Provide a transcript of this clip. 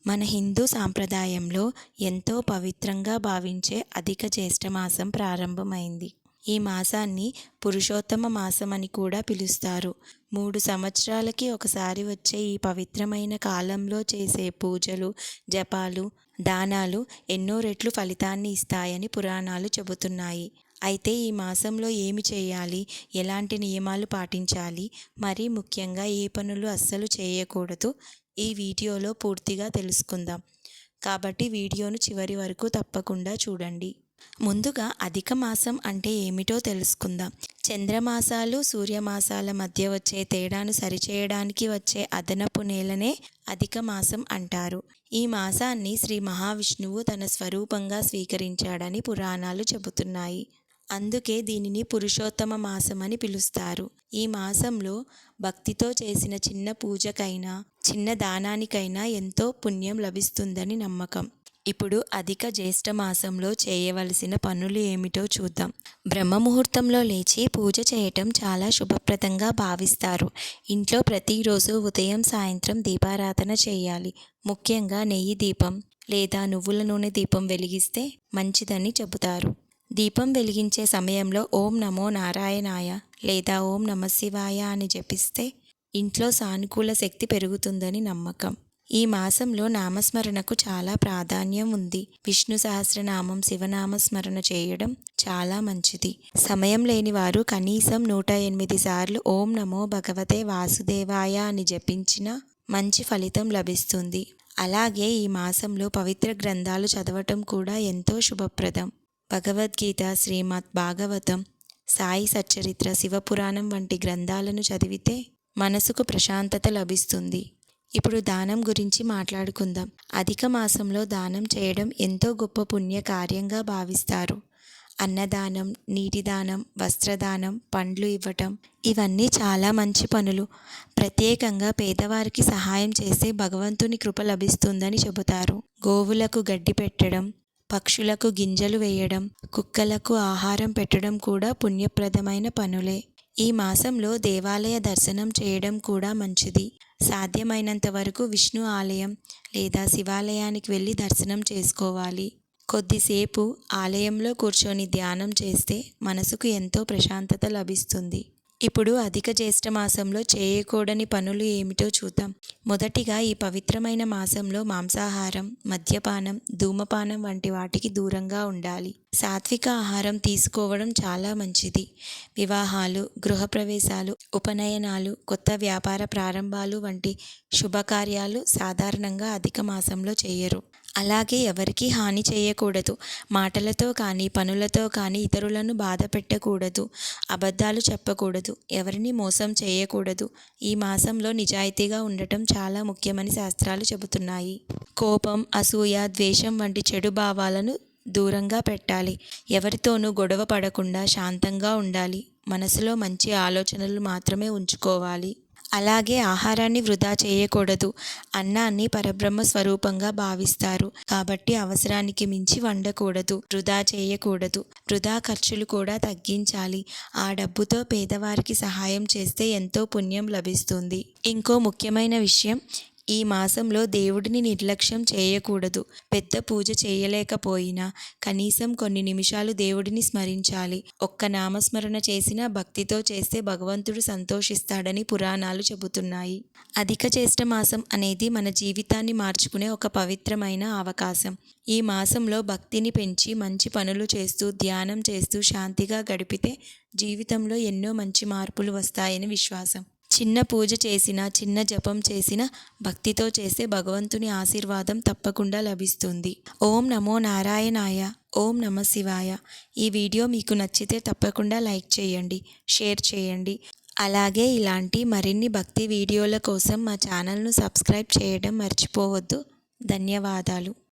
మన హిందూ సాంప్రదాయంలో ఎంతో పవిత్రంగా భావించే అధిక జ్యేష్ఠ మాసం ప్రారంభమైంది. ఈ మాసాన్ని పురుషోత్తమ మాసం అని కూడా పిలుస్తారు. 3 సంవత్సరాలకి ఒకసారి వచ్చే ఈ పవిత్రమైన కాలంలో చేసే పూజలు, జపాలు, దానాలు ఎన్నో రెట్లు ఫలితాన్ని ఇస్తాయని పురాణాలు చెబుతున్నాయి. అయితే ఈ మాసంలో ఏమి చేయాలి, ఎలాంటి నియమాలు పాటించాలి, మరీ ముఖ్యంగా ఏ పనులు అస్సలు చేయకూడదు, ఈ వీడియోలో పూర్తిగా తెలుసుకుందాం. కాబట్టి వీడియోను చివరి వరకు తప్పకుండా చూడండి. ముందుగా అధిక మాసం అంటే ఏమిటో తెలుసుకుందాం. చంద్రమాసాలు, సూర్యమాసాల మధ్య వచ్చే తేడాను సరిచేయడానికి వచ్చే అదనపు నెలనే అధిక మాసం అంటారు. ఈ మాసాన్ని శ్రీ మహావిష్ణువు తన స్వరూపంగా స్వీకరించాడని పురాణాలు చెబుతున్నాయి. అందుకే దీనిని పురుషోత్తమ మాసం అని పిలుస్తారు. ఈ మాసంలో భక్తితో చేసిన చిన్న పూజకైనా, చిన్న దానానికైనా ఎంతో పుణ్యం లభిస్తుందని నమ్మకం. ఇప్పుడు అధిక జ్యేష్ఠ మాసంలో చేయవలసిన పనులు ఏమిటో చూద్దాం. బ్రహ్మముహూర్తంలో లేచి పూజ చేయటం చాలా శుభప్రదంగా భావిస్తారు. ఇంట్లో ప్రతిరోజు ఉదయం సాయంత్రం దీపారాధన చేయాలి. ముఖ్యంగా నెయ్యి దీపం లేదా నువ్వుల నూనె దీపం వెలిగిస్తే మంచిదని చెబుతారు. దీపం వెలిగించే సమయంలో ఓం నమో నారాయణాయ లేదా ఓం నమఃశివాయ అని జపిస్తే ఇంట్లో సానుకూల శక్తి పెరుగుతుందని నమ్మకం. ఈ మాసంలో నామస్మరణకు చాలా ప్రాధాన్యం ఉంది. విష్ణు సహస్రనామం, శివనామస్మరణ చేయడం చాలా మంచిది. సమయం లేని వారు కనీసం 108 సార్లు ఓం నమో భగవతే వాసుదేవాయ అని జపించినా మంచి ఫలితం లభిస్తుంది. అలాగే ఈ మాసంలో పవిత్ర గ్రంథాలు చదవటం కూడా ఎంతో శుభప్రదం. భగవద్గీత, శ్రీమద్ భాగవతం, సాయి సచ్చరిత్ర, శివపురాణం వంటి గ్రంథాలను చదివితే మనసుకు ప్రశాంతత లభిస్తుంది. ఇప్పుడు దానం గురించి మాట్లాడుకుందాం. అధిక మాసంలో దానం చేయడం ఎంతో గొప్ప పుణ్య కార్యంగా భావిస్తారు. అన్నదానం, నీటి దానం, వస్త్రదానం, పండ్లు ఇవ్వటం ఇవన్నీ చాలా మంచి పనులు. ప్రత్యేకంగా పేదవారికి సహాయం చేస్తే భగవంతుని కృప లభిస్తుందని చెబుతారు. గోవులకు గడ్డి పెట్టడం, పక్షులకు గింజలు వేయడం, కుక్కలకు ఆహారం పెట్టడం కూడా పుణ్యప్రదమైన పనులే. ఈ మాసంలో దేవాలయ దర్శనం చేయడం కూడా మంచిది. సాధ్యమైనంత వరకు విష్ణు ఆలయం లేదా శివాలయానికి వెళ్ళి దర్శనం చేసుకోవాలి. కొద్దిసేపు ఆలయంలో కూర్చొని ధ్యానం చేస్తే మనసుకు ఎంతో ప్రశాంతత లభిస్తుంది. ఇప్పుడు అధిక జ్యేష్ఠ మాసంలో చేయకూడని పనులు ఏమిటో చూద్దాం. మొదటిగా ఈ పవిత్రమైన మాసంలో మాంసాహారం, మద్యపానం, ధూమపానం వంటి వాటికి దూరంగా ఉండాలి. సాత్విక ఆహారం తీసుకోవడం చాలా మంచిది. వివాహాలు, గృహప్రవేశాలు, ఉపనయనాలు, కొత్త వ్యాపార ప్రారంభాలు వంటి శుభకార్యాలు సాధారణంగా అధిక మాసంలో చేయరు. అలాగే ఎవరికీ హాని చేయకూడదు. మాటలతో కానీ పనులతో కానీ ఇతరులను బాధ పెట్టకూడదు. అబద్ధాలు చెప్పకూడదు. ఎవరిని మోసం చేయకూడదు. ఈ మాసంలో నిజాయితీగా ఉండటం చాలా ముఖ్యమని శాస్త్రాలు చెబుతున్నాయి. కోపం, అసూయ, ద్వేషం వంటి చెడు భావాలను దూరంగా పెట్టాలి. ఎవరితోనూ గొడవ పడకుండా శాంతంగా ఉండాలి. మనసులో మంచి ఆలోచనలు మాత్రమే ఉంచుకోవాలి. అలాగే ఆహారాన్ని వృధా చేయకూడదు. అన్నాన్ని పరబ్రహ్మ స్వరూపంగా భావిస్తారు కాబట్టి అవసరానికి మించి వండకూడదు, వృధా చేయకూడదు. వృధా ఖర్చులు కూడా తగ్గించాలి. ఆ డబ్బుతో పేదవారికి సహాయం చేస్తే ఎంతో పుణ్యం లభిస్తుంది. ఇంకో ముఖ్యమైన విషయం, ఈ మాసంలో దేవుడిని నిర్లక్ష్యం చేయకూడదు. పెద్ద పూజ చేయలేకపోయినా కనీసం కొన్ని నిమిషాలు దేవుడిని స్మరించాలి. ఒక్క నామస్మరణ చేసినా భక్తితో చేస్తే భగవంతుడు సంతోషిస్తాడని పురాణాలు చెబుతున్నాయి. అధిక జ్యేష్ఠ మాసం అనేది మన జీవితాన్ని మార్చుకునే ఒక పవిత్రమైన అవకాశం. ఈ మాసంలో భక్తిని పెంచి మంచి పనులు చేస్తూ, ధ్యానం చేస్తూ శాంతిగా గడిపితే జీవితంలో ఎన్నో మంచి మార్పులు వస్తాయని విశ్వాసం. చిన్న పూజ చేసినా, చిన్న జపం చేసినా భక్తితో చేస్తే భగవంతుని ఆశీర్వాదం తప్పకుండా లభిస్తుంది. ఓం నమో నారాయణాయ, ఓం నమఃశివాయ. ఈ వీడియో మీకు నచ్చితే తప్పకుండా లైక్ చేయండి, షేర్ చేయండి. అలాగే ఇలాంటి మరిన్ని భక్తి వీడియోల కోసం మా ఛానల్ను సబ్స్క్రైబ్ చేయడం మర్చిపోవద్దు. ధన్యవాదాలు.